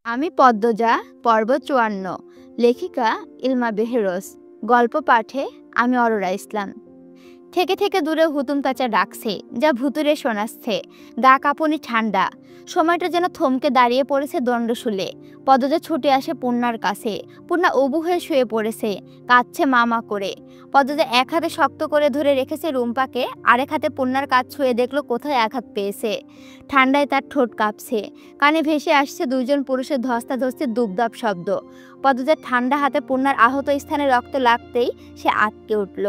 আমি পদ্মজা পর্ব ৫৪ লেখিকা ইলমা বেহেরোজ গল্প পাঠে আমি অরোরা ইসলাম। থেকে থেকে দূরে হুতুম তাচা ডাকছে, যা ভুতুরে শোনাচ্ছে। গা কাঁপুনি ঠান্ডা, সময়টা যেন থমকে দাঁড়িয়ে পড়েছে দণ্ডশুলে। পদ্মজা ছুটে আসে পূর্ণার কাছে। পূর্ণা উবু হয়ে শুয়ে পড়েছে, কাঁদছে মা করে। পদ্মজা এক হাতে শক্ত করে ধরে রেখেছে রুম্পাকে, আরেক হাতে পূর্ণার কাঁধ ছুঁয়ে দেখলো কোথায় আঘাত পেয়েছে। ঠান্ডায় তার ঠোঁট কাঁপছে, কানে ভেসে আসছে দুইজন পুরুষের ধস্তাধস্তির দুবদাব শব্দ। পদ্মজার ঠান্ডা হাতে পূর্ণার আহত স্থানে রক্ত লাগতেই সে আটকে উঠল।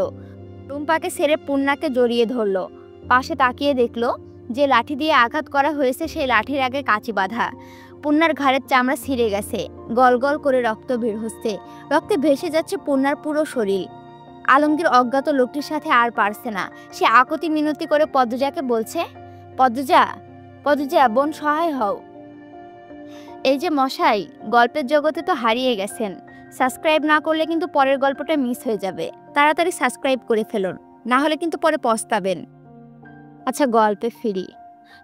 রুম্পাকে ছেড়ে পূর্ণাকে জড়িয়ে ধরল। পাশে তাকিয়ে দেখল যে লাঠি দিয়ে আঘাত করা হয়েছে সেই লাঠির আগে কাঁচি বাঁধা। পূর্ণার ঘাড়ের চামড়া ছিঁড়ে গেছে, গল গল করে রক্ত বের হচ্ছে। রক্তে ভেসে যাচ্ছে পূর্ণার পুরো শরীর। আলমগীর অজ্ঞাত লোকটির সাথে আর পারছে না। সে আকুতি মিনতি করে পদ্মজাকে বলছে, পদ্মজা পদ্মজা বোন, সহায় হও। এই যে মশাই, গল্পের জগতে তো হারিয়ে গেছেন। সাবস্ক্রাইব না করলে কিন্তু পরের গল্পটা মিস হয়ে যাবে। তাড়াতাড়ি সাবস্ক্রাইব করে ফেলুন, না হলে কিন্তু পরে পস্তাবেন। আচ্ছা, গল্পে ফিরি।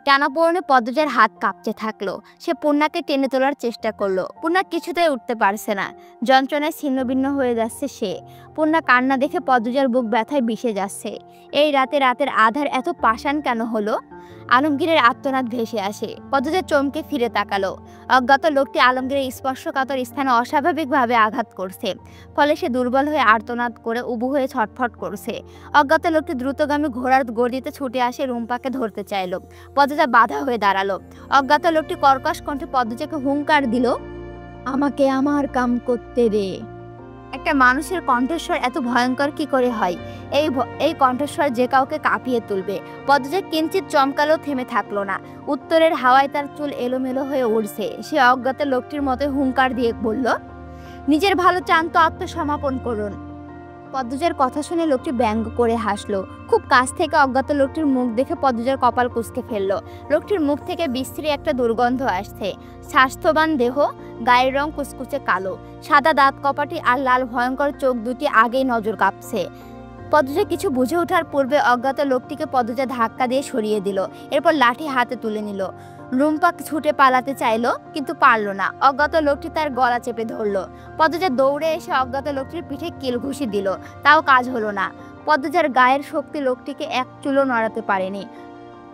টানাপোড়েনে পদ্মজার হাত কাঁপতে থাকলো। সে পূর্ণাকে টেনে তোলার চেষ্টা করলো। পূর্ণা কিছুতেই উঠতে পারছে না, যন্ত্রণায় ছিন্নভিন্ন হয়ে যাচ্ছে সে। পূর্ণা কান্না দেখে পদ্মজার বুক ব্যথায় বিষে যাচ্ছে। এই রাতের আধার এত পাষাণ কেন হলো? আলমগীরের আর্তনাদ ভেসে আসে। পদ্মজা চমকে ফিরে তাকালো। অজ্ঞাত লোকটি আলমগীরের স্পর্শকাতর স্থানে অস্বাভাবিকভাবে আঘাত করছে, ফলে সে দুর্বল হয়ে আর্তনাদ করে উবু হয়ে ছটফট করছে। অজ্ঞাত লোকটি দ্রুতগামী ঘোড়ার গর্জিতে ছুটে আসে রুম্পাকে ধরতে চাইল। পদ্মজা বাধা হয়ে দাঁড়ালো। অজ্ঞাত লোকটি কর্কশ কণ্ঠে পদ্মজাকে হুঙ্কার দিল, আমাকে আমার কাম করতে দে। একটা মানুষের কণ্ঠস্বর এত ভয়ঙ্কর কি করে হয়? এই কণ্ঠস্বর যে কাউকে কাঁপিয়ে তুলবে। পদ্মজা কিঞ্চিত চমকালেও থেমে থাকলো না। উত্তরের হাওয়ায় তার চুল এলোমেলো হয়ে উঠছে। সে অজ্ঞাত লোকটির মতো হুঙ্কার দিয়ে বলল, নিজের ভালো চান তো আত্মসমর্পণ করুন। পদ্মজার কথা শুনে লোকটি ব্যঙ্গ করে হাসলো। খুব কাছ থেকে অজ্ঞাত লোকটির মুখ দেখে পদ্মজার কপাল কুঁচকে ফেললো। লোকটির মুখ থেকে বিশ্রী একটা দুর্গন্ধ আসছে। স্বাস্থ্যবান দেহ, গায়ের রং কুচকুচে কালো, সাদা দাঁত কপাটি আর লাল ভয়ঙ্কর চোখ দুটি আগেই নজর কাঁপছে। পদ্মজা কিছু বুঝে ওঠার পূর্বে অজ্ঞাত লোকটিকে পদ্মজা ধাক্কা দিয়ে সরিয়ে দিল। এরপর লাঠি হাতে তুলে নিল। রুম্পা ছুটে পালাতে চাইল, কিন্তু পারল না। অজ্ঞাত লোকটি তার গলা চেপে ধরল। পদ্মজা দৌড়ে এসে অজ্ঞাত লোকটির পিঠে কিল ঘুষি দিল, তাও কাজ হলো না। পদ্মজার গায়ের শক্তি লোকটিকে এক চুলও নড়াতে পারেনি।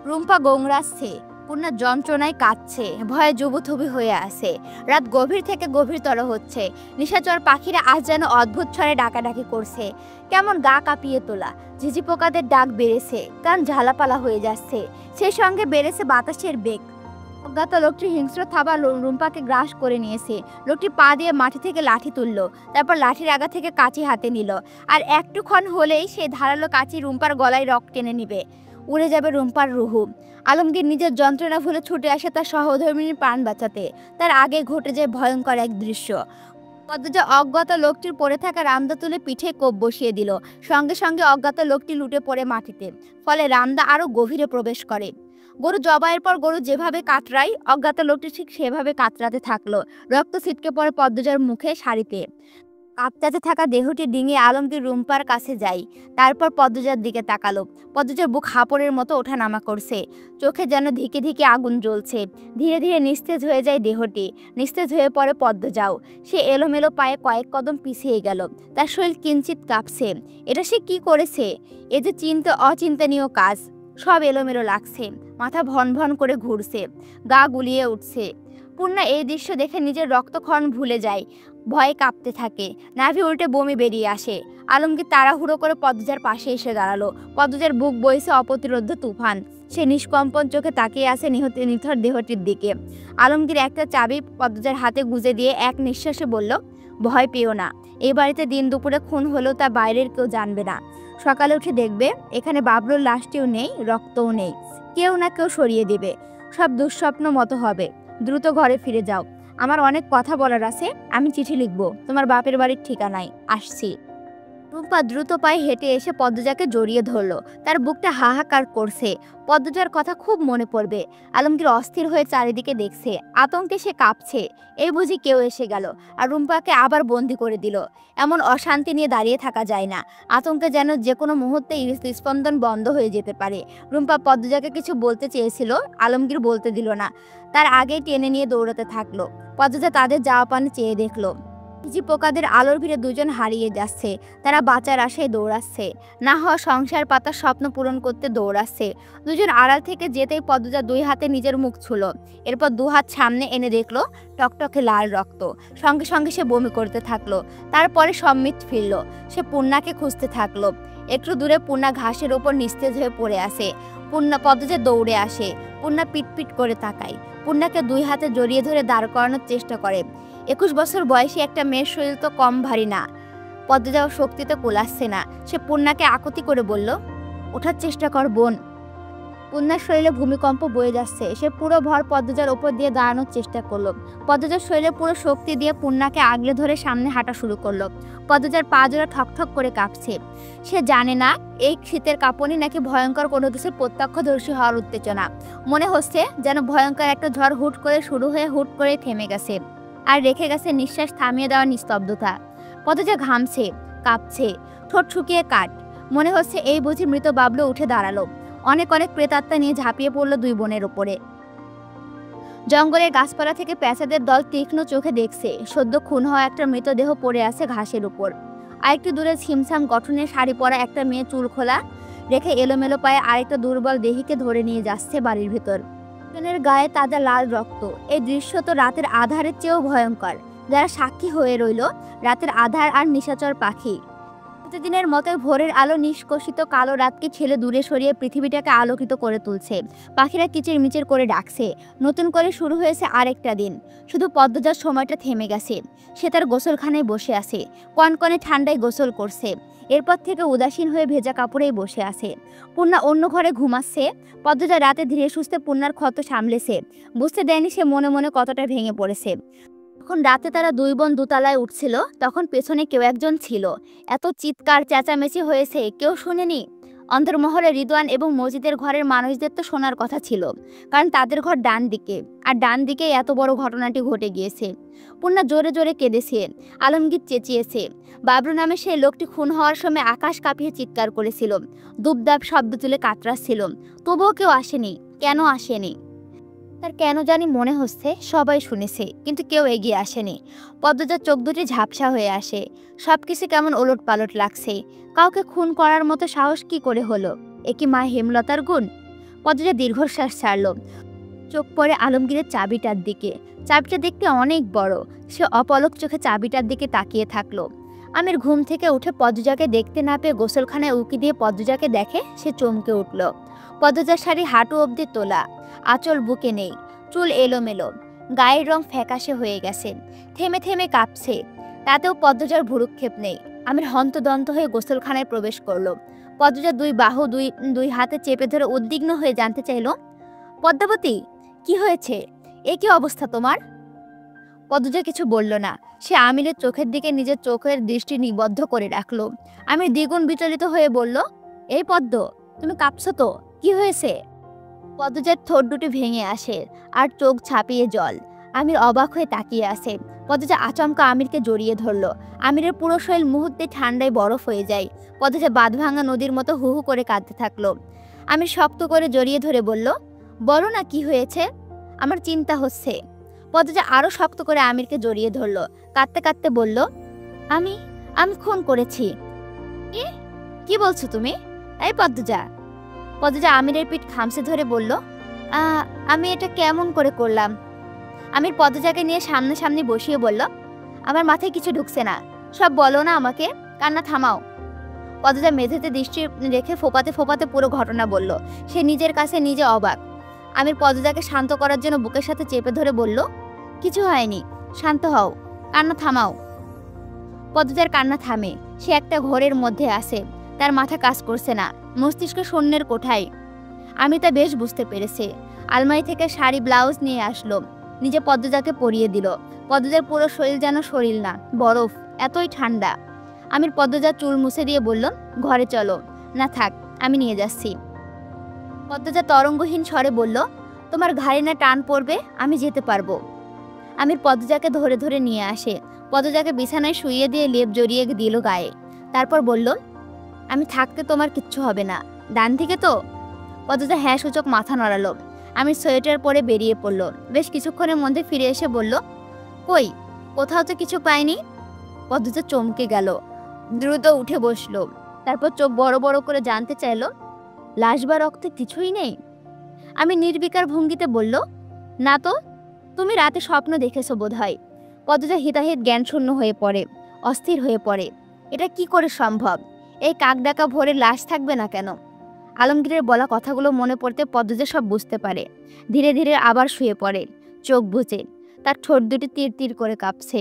রুম্পা গোংরাচ্ছে, পূর্ণা যন্ত্রণায় কাঁদছে, ভয়ে জুবুথুবু হয়ে আছে। রাত গভীর থেকে গভীরতর হচ্ছে। নিশাচর পাখিরা আজ যেন অদ্ভুত স্বরে ডাকাডাকি করছে। কেমন গা কাঁপিয়ে তোলা। ঝিঝি পোকাদের ডাক বেড়েছে, কান ঝালাপালা হয়ে যাচ্ছে। সেই সঙ্গে বেড়েছে বাতাসের বেগ। অজ্ঞাত লোকটি হিংস্র থাবা রুম্পাকে গ্রাস করে নিয়েছে। লোকটি পা দিয়ে মাটি থেকে লাঠি তুলল, তারপর লাঠির আগা থেকে কাঁচি হাতে নিল। আর একটুক্ষণ হলেই সেই ধারালো কাঁচি রুম্পার গলায় রক টেনে নিবে। উড়ে যাবে রুম্পার রুহু। আলমগীর নিজের যন্ত্রণা ভুলে ছুটে আসে তার সহধর্মিনীর প্রাণ বাঁচাতে। তার আগে ঘটে যায় ভয়ঙ্কর এক দৃশ্য। পদ্মজা অজ্ঞাত লোকটির পড়ে থাকা রামদা তুলে পিঠে কোপ বসিয়ে দিল। সঙ্গে সঙ্গে অজ্ঞাত লোকটি লুটে পড়ে মাটিতে। ফলে রামদা আরো গভীরে প্রবেশ করে। গরু জবাইয়ের পর গরু যেভাবে কাতরায়, অজ্ঞাত লোকটি ঠিক সেভাবে কাতরাতে থাকলো। রক্ত ছিটকে পড়ে পদ্মজার মুখে, শাড়িতে। কাঁপতে থাকা দেহটি ডিঙিয়ে আলমগীর রুম্পার কাছে যায়। তারপর পদ্মজার দিকে তাকালো। পদ্মজার বুক হাঁপড়ের মতো ওঠানামা করছে। চোখে যেন ধিকে ধিকে আগুন জ্বলছে। ধীরে ধীরে নিস্তেজ হয়ে যায় দেহটি। নিস্তেজ হয়ে পড়ে পদ্মজাও। সে এলোমেলো পায়ে কয়েক কদম পিছিয়ে গেল। তার শরীর কিঞ্চিত কাঁপছে। এটা সে কি করেছে? এ যে অচিন্তনীয় কাজ। সব এলোমেলো লাগছে, মাথা ভন ভন করে ঘুরছে, গা গুলিয়ে উঠছে। পূর্ণা এই দৃশ্য দেখে নিজের রক্তক্ষরণ ভুলে যায়, ভয়ে কাঁপতে থাকে। নাভি উল্টে বমি বেরিয়ে আসে। আলমগীর তাড়াহুড়ো করে পদ্মজার পাশে এসে দাঁড়ালো। পদ্মজার বুক বইছে অপ্রতিরোধ্য তুফান। সে নিষ্কম্পন চোখে তাকিয়ে আছে নিথর দেহটির দিকে। আলমগীর একটা চাবি পদ্মজার হাতে গুঁজে দিয়ে এক নিঃশ্বাসে বলল, ভয় পেও না। এই বাড়িতে দিন দুপুরে খুন হলেও তা বাইরের কেউ জানবে না। সকালে উঠে দেখবে এখানে বাবলুর লাশটিও নেই, রক্তও নেই। কেউ না কেউ সরিয়ে দিবে। সব দুঃস্বপ্ন মতো হবে। দ্রুত ঘরে ফিরে যাও। আমার অনেক কথা বলার আছে। আমি চিঠি লিখব তোমার বাপের বাড়ির ঠিকানায়। আসছি। রুম্পা দ্রুত পায়ে হেঁটে এসে পদ্মজাকে জড়িয়ে ধরল। তার বুকটা হাহাকার করছে। পদ্মজার কথা খুব মনে পড়বে। আলমগীর অস্থির হয়ে চারিদিকে দেখছে। আতঙ্কে সে কাঁপছে। এই বুঝি কেউ এসে গেল আর রুম্পাকে আবার বন্দি করে দিল। এমন অশান্তি নিয়ে দাঁড়িয়ে থাকা যায় না। আতঙ্কে যেন যে কোনো মুহূর্তে হৃদস্পন্দন বন্ধ হয়ে যেতে পারে। রুম্পা পদ্মজাকে কিছু বলতে চেয়েছিল, আলমগীর বলতে দিল না। তার আগেই টেনে নিয়ে দৌড়াতে থাকলো। পদ্মজা তাদের যাওয়া পানে চেয়ে দেখলো ঝিঝি পোকাদের আলোর ভিড়ে দুজন হারিয়ে যাচ্ছে। তারা বাঁচার আশায় দৌড়াচ্ছে, না হওয়া সংসার পাতার স্বপ্ন পূরণ করতে দৌড়াচ্ছে। দুজন আড়াল থেকে যেতেই পদ্মজা দুই হাতে নিজের মুখ ছুঁল, এরপর দু হাত সামনে এনে দেখলো টকটকে লাল রক্ত। সঙ্গে সঙ্গে সে বমি করতে থাকলো। তারপরে সম্মিত ফিরল। সে পূর্ণাকে খুঁজতে থাকলো। একটু দূরে পূর্ণা ঘাসের ওপর নিস্তেজ হয়ে পড়ে আসে। পদ্মজা দৌড়ে আসে। পূর্ণা পিটপিট করে তাকায়। পূর্ণাকে দুই হাতে জড়িয়ে ধরে দাঁড় করানোর চেষ্টা করে। 21 বছর বয়সী একটা মেয়ের শরীর তো কম ভারী না। পদ্মজা শক্তিতে কোলাচ্ছে না। সে পূর্ণাকে আকুতি করে বলল, ওঠার চেষ্টা কর বোন। পূর্ণার শরীরে ভূমিকম্প বয়ে যাচ্ছে। সে পুরো ভর পদ্মজার ওপর দিয়ে দাঁড়ানোর চেষ্টা করলো। পদ্মজার শরীরে পুরো শক্তি দিয়ে পূর্ণাকে আগলে ধরে সামনে হাঁটা শুরু করলো। পদ্মজার পা জোড়া ঠকঠক করে কাঁপছে। সে জানে না এই শীতের কাঁপুনি নাকি ভয়ঙ্কর কোনো কিছুর প্রত্যক্ষদর্শী হওয়ার উত্তেজনা। মনে হচ্ছে যেন ভয়ঙ্কর একটা ঝড় হুট করে শুরু হয়ে হুট করে থেমে গেছে, আর রেখে গেছে নিঃশ্বাস থামিয়ে দেওয়ার নিস্তব্ধতা। পদ্মজা ঘামছে, কাঁপছে, ঠোঁট শুকিয়ে কাঠ। মনে হচ্ছে এই বুঝি মৃত বাবলু উঠে দাঁড়ালো। অনেক অনেক প্রেতাত্মা নিয়ে ঝাঁপিয়ে পড়লো দুই বোনের ওপরে। জঙ্গলের গাছপালা থেকে প্যাঁচাদের দল তীক্ষ্ণ চোখে দেখছে সদ্য খুন হওয়া একটা মৃতদেহ পড়ে আছে ঘাসের উপর। আরেকটু দূরে ছিমছাম গঠনের শাড়ি পরা একটা মেয়ে চুল খোলা রেখে এলোমেলো পায়ে আরেকটা দুর্বল দেহীকে ধরে নিয়ে যাচ্ছে বাড়ির ভেতর। একজনের গায়ে তাজা লাল রক্ত। এই দৃশ্য তো রাতের আধারের চেয়েও ভয়ঙ্কর। যারা সাক্ষী হয়ে রইল রাতের আধার আর নিশাচর পাখি। প্রতিদিনের মতোই ভোরের আলো নিষ্কষিত কালো রাতকে ছেলে দূরে সরিয়ে পৃথিবীটাকে আলোকিত করে তুলছে। পাখিরা কিচিরমিচির করে ডাকছে। নতুন করে শুরু হয়েছে আরেকটা দিন। শুধু পদ্মজার সময়টা থেমে গেছে। সে তার গোসলখানায় বসে আছে, কনকনে ঠান্ডায় গোসল করছে। এরপর থেকে উদাসীন হয়ে ভেজা কাপড়েই বসে আছে। পূর্ণা অন্য ঘরে ঘুমাচ্ছে। পদ্মজা রাতে ধীরে সুস্থে পূর্ণার ক্ষত সামলেছে। বুঝতে দেয়নি সে মনে মনে কতটা ভেঙে পড়েছে। যখন রাতে তারা দুই বোন দোতলায় উঠছিল তখন পেছনে কেউ একজন ছিল। এত চিৎকার চেঁচামেচি হয়েছে কেউ শুনেনি। অন্তর্মহলে রিদওয়ান এবং মসজিদের ঘরের মানুষদের তো শোনার কথা ছিল, কারণ তাদের ঘর ডান দিকে, আর ডান দিকে এত বড় ঘটনাটি ঘটে গিয়েছে। পূর্ণা জোরে জোরে কেঁদেছে। আলমগীর চেঁচিয়েছে। বাবলু নামে সেই লোকটি খুন হওয়ার সময় আকাশ কাঁপিয়ে চিৎকার করেছিল, দুবদাব শব্দ তুলে কাতরাচ্ছিল। তবুও কেউ আসেনি। কেন আসেনি? তার কেন জানি মনে হচ্ছে সবাই শুনেছে, কিন্তু কেউ এগিয়ে আসেনি। পদ্মজার চোখ দুটি ঝাপসা হয়ে আসে। সবকিছু কেমন ওলট পালট লাগছে। কাউকে খুন করার মতো সাহস কি করে হলো? এ কি মা হেমলতার গুণ? পদ্মজা দীর্ঘশ্বাস ছাড়ল। চোখ পড়ে আলমগীরের চাবিটার দিকে। চাবিটা দেখতে অনেক বড়। সে অপলক চোখে চাবিটার দিকে তাকিয়ে থাকলো। আমির ঘুম থেকে উঠে পদ্মজাকে দেখতে না পেয়ে গোসলখানায় উকি দিয়ে পদ্মজাকে দেখে সে চমকে উঠল। পদ্মজার শাড়ি হাঁটু অবধি তোলা, আঁচল বুকে নেই, চুল এলোমেলো, গায়ের রং ফ্যাকাশে হয়ে গেছে, থেমে থেমে কাঁপছে। তাতেও পদ্মজার ভুরুক্ষেপ নেই। আমির হন্তদন্ত হয়ে গোসলখানায় প্রবেশ করলো। পদ্মজার দুই বাহু দুই হাতে চেপে ধরে উদ্বিগ্ন হয়ে জানতে চাইল, পদ্মাবতী, কি হয়েছে? এ কি অবস্থা তোমার? পদ্মজা কিছু বলল না। সে আমিরের চোখের দিকে নিজের চোখের দৃষ্টি নিবদ্ধ করে রাখলো। আমির দ্বিগুণ বিচলিত হয়ে বলল, এই পদ্ম, তুমি কাঁপছো তো, কি হয়েছে? পদ্মজার ঠোঁট দুটি ভেঙে আসে আর চোখ ছাপিয়ে জল। আমির অবাক হয়ে তাকিয়ে আসে। পদ্মজা আচমকা আমিরকে জড়িয়ে ধরলো। আমিরের পুরো শরীর মুহূর্তে ঠান্ডায় বরফ হয়ে যায়। পদ্মজা বাঁধভাঙা নদীর মতো হু হু করে কাঁদতে থাকলো। আমির শক্ত করে জড়িয়ে ধরে বলল, বলো না কি হয়েছে, আমার চিন্তা হচ্ছে। পদ্মজা আরো শক্ত করে আমিরকে জড়িয়ে ধরলো। কাঁদতে কাঁদতে বলল, আমি আমি খুন করেছি। কি বলছো তুমি? এই পদ্মজা। পদ্মজা আমিরের পিঠ খামচে ধরে বলল, আমি এটা কেমন করে করলাম? আমির পদ্মজাকে নিয়ে সামনাসামনি বসিয়ে বলল, আমার মাথায় কিছু ঢুকছে না, সব বলো না আমাকে, কান্না থামাও। পদ্মজা মেঝেতে দৃষ্টি রেখে ফোপাতে ফোপাতে পুরো ঘটনা বলল। সে নিজের কাছে নিজে অবাক। আমির পদ্মজাকে শান্ত করার জন্য বুকের সাথে চেপে ধরে বলল, কিছু হয়নি, শান্ত হও, কান্না থামাও। পদ্মজার কান্না থামে। সে একটা ঘোরের মধ্যে আসে। তার মাথা কাজ করছে না, মস্তিষ্ক শূন্যের কোঠায়। আমি তা বেশ বুঝতে পেরেছে। আলমারি থেকে শাড়ি ব্লাউজ নিয়ে আসলো, নিজে পদ্মজাকে পরিয়ে দিল। পদ্মজার পুরো শরীর যেন শরীর না, বরফ, এতই ঠান্ডা। আমির পদ্মজার চুল মুছে দিয়ে বলল, ঘরে চলো। না থাক, আমি নিয়ে যাচ্ছি। পদ্মজা তরঙ্গহীন স্বরে বলল, তোমার ঘাড়ে না টান পড়বে, আমি যেতে পারবো। আমির পদ্মজাকে ধরে ধরে নিয়ে আসে। পদ্মজাকে বিছানায় শুইয়ে দিয়ে লেপ জড়িয়ে দিল গায়ে। তারপর বলল, আমি থাকতে তোমার কিচ্ছু হবে না, ডান দিকে তো? পদ্মজা হ্যাঁ সূচক মাথা নড়ালো। আমির সোয়েটার পরে বেরিয়ে পড়ল। বেশ কিছুক্ষণের মধ্যে ফিরে এসে বলল, কই, কোথাও তো কিছু পাইনি। পদ্মজা চমকে গেল, দ্রুত উঠে বসলো। তারপর চোখ বড় বড় করে জানতে চাইলো, লাশ বা রক্তে কিছুই নেই? আমি নির্বিকার ভঙ্গিতে বলল, না তো। তুমি রাতে স্বপ্ন দেখেছো বোধহয়। পদ্মজা হিতাহিত জ্ঞানশূন্য হয়ে পড়ে, অস্থির হয়ে পড়ে। এটা কি করে সম্ভব? এই কাকডাকা ভোরে লাশ থাকবে না কেন? আলমগীরের বলা কথাগুলো মনে পড়তে পদ্মজা সব বুঝতে পারে। ধীরে ধীরে আবার শুয়ে পড়ে, চোখ বুজে। তার ঠোঁট দুটি তীর তীর করে কাঁপছে।